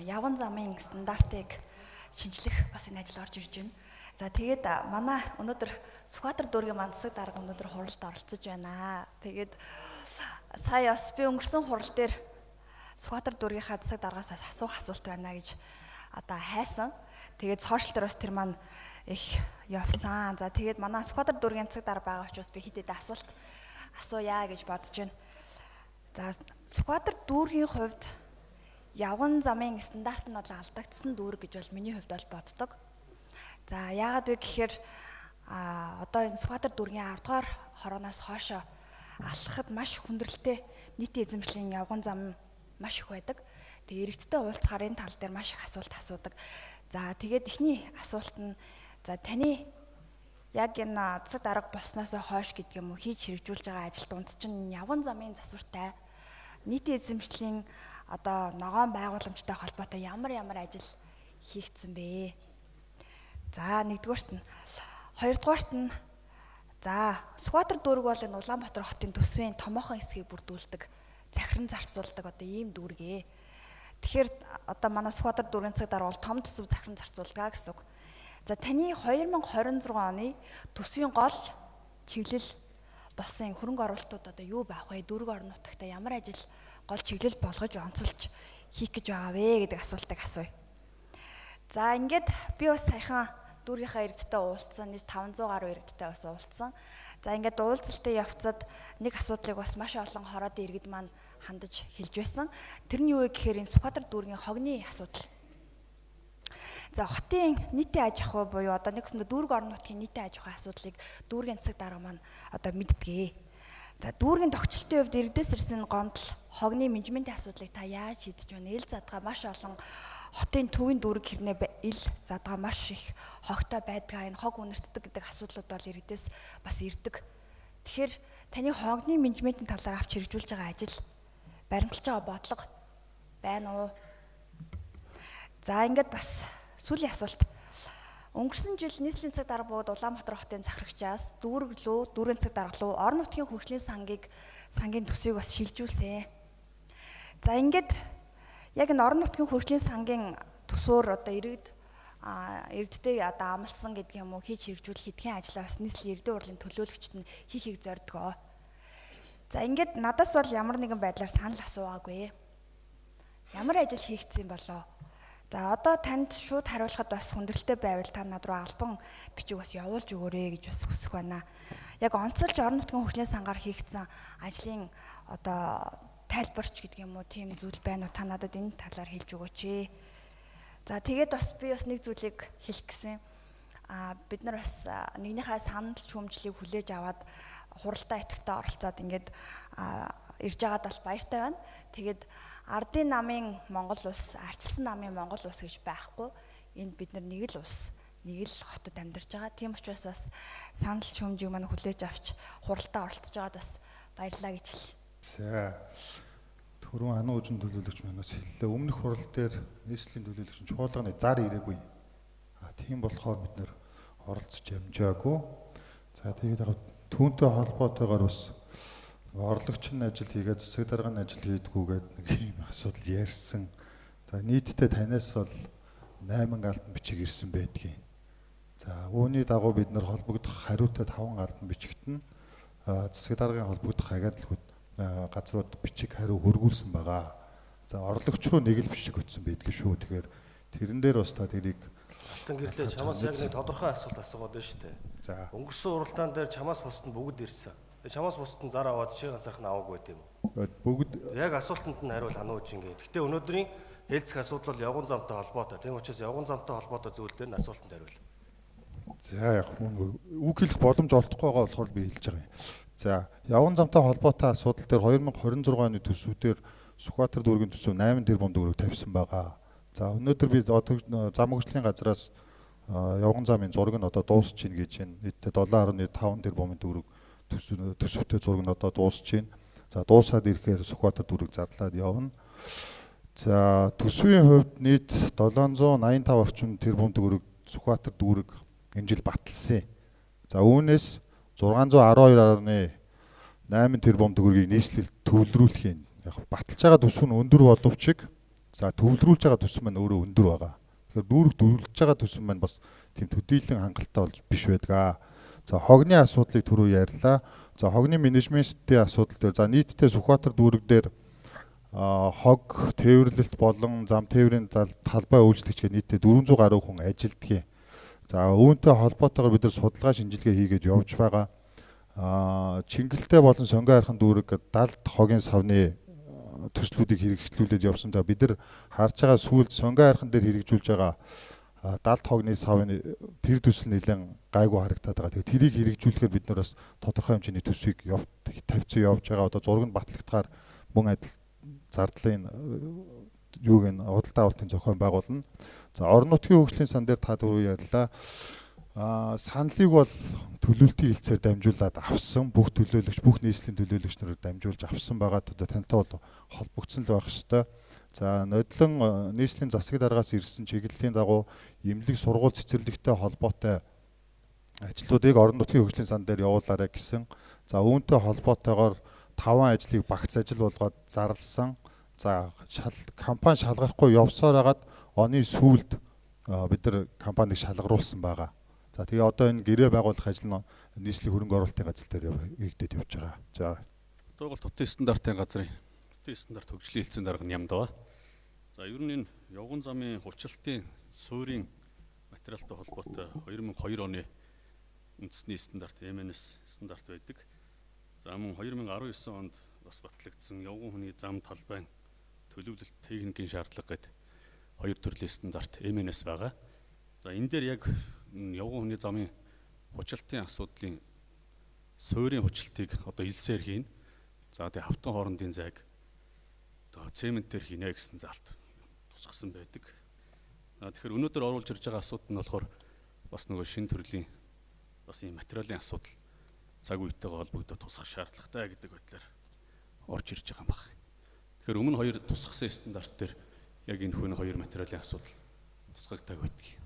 явган замын стандартыг шинжлэх бас энэ ажил орж ирж байна. За тэгээд манай өнөөдөр Сүхбаатар дүүргийн мандсаг дарга өнөөдөр хуралд оролцож байна. Тэгээд сая бас би өнгөрсөн хурал дээр Сүхбаатар дүүргийнхаа засаг даргаас асуух асуулт байна гэж одоо хайсан. Тэгээд сошиал дээр бас тэр маань их явсан. За тэгээд манай Сүхбаатар дүүргийн засаг дарга байгаа учраас би хэд хэдэн асуулт асууя гэж бодож байна. За Сүхбаатар дүүргийн хувьд явган замын стандарт нь бол алдагдсан дүүрэг гэж бол миний хувьд бол боддог. За яагаад вэ гэхээр одоо энэ Сүхбаатар дүүргийн 10 дугаар хорооноос хоошоо алхахад маш хүндрэлтэй нийтийн эзэмшлийн явган зам маш их байдаг. Тэгээ иргэдтэй уулзахаар энэ тал дээр маш их асуулт асуудаг. За тэгээд эхний асуулт нь за таны яг энэ засаг дарга болсноос хойш гэдэг юм уу хийж хэрэгжүүлж байгаа ажил дунд чинь явган замын засвартай нийтийн эзэмшлийн одоо ногоон байгууламжтай холбоотой ямар ажил хийгдсэн бэ? За нэгдүгээрт нь, хоёрдугаарт нь за Сүхбаатар дүүрэг бол энэ Улаанбаатар хотын төсвийн томоохон хэсгийг бүрдүүлдэг, захиран зарцуулдаг одоо ийм дүүргээ. Тэгэхээр одоо манай Сүхбаатар дүүргийн засаг дарга бол том төсөв захиран зарцуулдаг гэсэн үг. За таны 2026 оны төсвийн гол чиглэл болсон хөрөнгө оруулалтууд одоо юу байх вэ? Дүүрэг орон нутагта ямар ажил гол чиглэл болгож онцолж хийх гэж байгаа вэ гэдэг асуултыг асууя. За ингээд би бас саяхан дүүргийнхаа иргэдтэй уулзсан, нийт 500 гаруй иргэдтэй бас уулзсан. За ингээд уулзалтын явцад нэг асуудлыг бас маш олон хороодын иргэд маань хандаж хэлж байсан. Тэр нь юу вэ гэхээр энэ Сүхбаатар дүүргийн хогны асуудал. За хотын нийтийн аж ахуй буюу одоо нэгсэндээ дүүрэг орон нутгийн нийтийн аж ахуйн асуудлыг дүүргийн засаг дарга маань одоо мэддэг. За дүүргийн тогтчлтын хувьд иргэдээс ирсэн гомдол, хогны менежментийн асуудлыг та яаж шийдэж байна? Ил задгаа маш олон хотын төвийн дүүрэг хэрнээ ил задгаа маш их хогтой байдгаа, энэ хог үнэртдэг гэдэг асуудлууд бол иргэдээс бас ирдэг. Тэгэхээр таны хогны менежментийн талаар авч хэрэгжүүлж байгаа ажил, баримталж байгаа бодлого байна уу? За ингээд бас сүүлийн асуулт. Өнгөрсөн жил нийслэлийн засаг дарга бөгөөд Улаанбаатар хотын захирагчаас дүүрэг лөө, дүүргийн засаг дарга лөө орон нутгийн хөгжлийн сангийн төсвийг бас шилжүүлсэн. За ингээд яг энэ орон нутгийн хөгжлийн сангийн төсвөөр одоо иргэдтэй одоо амлсан гэдэг юм уу хийж хэрэгжүүлэх хэдхэн ажлаа бас нийслэлийн эрдэнэ урлын төлөөлөгчд нь хийхийг зордгоо. За ингээд надаас бол ямар нэгэн байдлаар санал асуугаагүй. Ямар ажил хийгдсэн болоо? За одоо танд шууд хариулахад бас хүндрэлтэй байвал та над руу албан бичиг бас явуулж өгөөрэй гэж бас хүсэх байна. Яг онцолж орон нутгийн хөгжлийн сангаар хийгдсэн ажлын одоо тайлбарч гэдэг юм уу тийм зүйл байна уу? Та надад энэ талаар хэлж өгөөч. За тэгээд бас би бас нэг зүйлийг хэлэх гэсэн. Бид нар бас нэгнийхээ санал шүүмжлийг хүлээж аваад хуралдаа идэвхтэй оролцоод ингээд ирж байгаад бол баяртай байна. Тэгээд Ардын намын Монгол улс, Арчилсан намын Монгол улс гэж байхгүй. Энд бид нар нэг л улс, нэг л хотод амьдарч байгаа. Тийм учраас бас санал шүүмжийг маань хүлээж авч хуралдаа оролцож байгаад бас баярлалаа гэж хэл. За түрүүн ханаа үжин төлөөлөгч манаас хэллээ. Өмнөх хурал дээр нийслэлийн төлөөлөгч нь чуулганы зар ирээгүй. Тийм болохоор бид нэр оролцож амжаагүй. За тэгээд түүнтэй холбоотойгоор бас орлогч нь ажил хийгээд засаг дарганы ажил хийдгүү гэдэг нэг юм асуудал ярьсан. За нийтдээ танаас бол 8 алтан бичиг ирсэн байдгийн. За үүний дагуу бид нар холбогдох хариутай 5 алтан бичигт нь засаг даргын холбогдох агентлагууд газрууд бичиг хариу хөргүүлсэн байгаа. За орлогч руу нэг л бичиг өтсөн байдг шүү. Тэгэхээр тэрэн дээр бас та тэрийг алтан гэрлээ чамаас яг нэг тодорхой асуулт асуугаад байна шүү дээ. За өнгөрсөн уралдаан дээр чамаас бусдад бүгд ирсэн. Чамаас бусдад зар аваад чи ганцхан аваагүй гэдэм үү? бүгд яг асуултанд нь хариул ханаа үжин гээ. Гэхдээ өнөөдрийн хэлцэх асуудал бол явган замтай холбоотой. Тийм учраас явган замтай холбоотой зүйл дээр нь асуултанд хариул. За яг үг хэлэх боломж олдохгүй байгаа болохоор би хэлж байгаа юм. За явган замтай холбоотой асуудал дээр 2026 оны төсвүүдээр Сүхбаатар дүүргийн төсөв 8 тэрбум төгрөг тавьсан байгаа. За өнөөдөр би зам хөгжлийн газраас явган замын зураг нь одоо дуусч чинь гэж байна. Нийтдээ 7.5 тэрбумын төгрөг төсөвтэй зураг нь одоо дуусч байна. За дуусаад ирэхээр Сүхбаатар дүүрэг зарлаад явна. За төсвийн хувьд нийт 785 орчим тэрбум төгрөг Сүхбаатар дүүрэг энэ жил баталсан. За үүнээс 612.8 тэрбум төгрөгийг нийслэл төвлөрүүлэх юм. Яг баталж байгаа төсөв нь өндөр боловч За төвлөрүүлж байгаа төсөв маань өөрөө өндөр байгаа. Тэгэхээр дүүрэг төвлөрж байгаа төсөв маань бас тийм төдийлөн хангалттай болж биш байдаг. За хогны асуудлыг түрүү ярьлаа. За хогны менежментийн асуудал дээр за нийтдээ Сүхбаатар дүүрэг дээр хог тээвэрлэлт болон зам тээврийн талбай үйлчлэгч нийтдээ 400 гаруй хүн ажилтгийг. За үүнтэй холбоотойгоор бид нар судалгаа шинжилгээ хийгээд явж байгаа. Чингэлтэй болон сонгон хайрхан дүүрэг 70 хогийн савны төслүүдийг хэрэгжүүлээд явсандаа бид нар харж байгаа сүүлд сонгон хайрхан дээр хэрэгжүүлж байгаа 70 хогны савны тэр төсөл нэлээд гайгүй харагдаад байгаа. Тэгээ тэрийг хэрэгжүүлэхээр бид нар бас тодорхой хэмжээний төсвийг тавьсан явж байгаа. Одоо зураг нь батлагдахаар мөн адил зардлын юуг нь худалдаа авалтын зохион байгуулна. За орон нутгийн хөгжлийн сан дээр та түрүү ярьлаа. Саналыг бол төлөвлөлтийн хэлцээр дамжуулаад авсан бүх төлөөлөгч бүх нийслэлийн төлөөлөгч нарыг дамжуулж авсан байгаа. Одоо тантай бол холбогдсон л байх ёстой. За нодлон нийслэлийн засаг даргаас ирсэн чиглэлийн дагуу эмнэлэг сургууль цэцэрлэгтэй холбоотой ажлуудыг орон нутгийн хөгжлийн сан дээр явуулаарай гэсэн. За үүнтэй холбоотойгоор 5 ажлыг багц ажил болгоод зарласан. За компани шалгарахгүй явсаар хагаад оны сүүлд бид нар компанийг шалгаруулсан байгаа. За тэгээ одоо энэ гэрээ байгуулах ажил нь нийслэлийн хөрөнгө оруулалтын газар дээр хийгдээд явж байгаа. За одоо бол Төтийн стандартын газрын Төтийн стандарт хөгжлийн хэлтсийн дарга нь Нямдаа. За ер нь энэ явган замын хувьчилтын суурийн материалтай холбоотой 2002 оны үндэсний стандарт МНС стандарт байдаг. За мөн 2019 онд бас батлагдсан явган хүний зам талбайн төлөвлөлт техникийн шаардлага гэдэг хоёр төрлийн стандарт МНС байгаа. За энэ дээр яг явган хүний замын хувьчилтын асуудлын суурийн хувьчилтыг одоо илсээр хийн. За тэгээ хавтан хоорондын зайг одоо цементээр хийнэ гэсэн залт тусгасан байдаг. Тэгэхээр өнөөдөр оруулж ирж байгаа асуудал нь болохоор бас нөгөө шинэ төрлийн бас ийм материалын асуудал цаг үетэйгээ холбогдоод тусах шаардлагатай гэдэг байдлаар орж ирж байгаа юм байна. Тэгэхээр өмнө хоёр тусгасан стандарт дээр яг энэ хүн хоёр материалын асуудал тусгагддаг байдаг.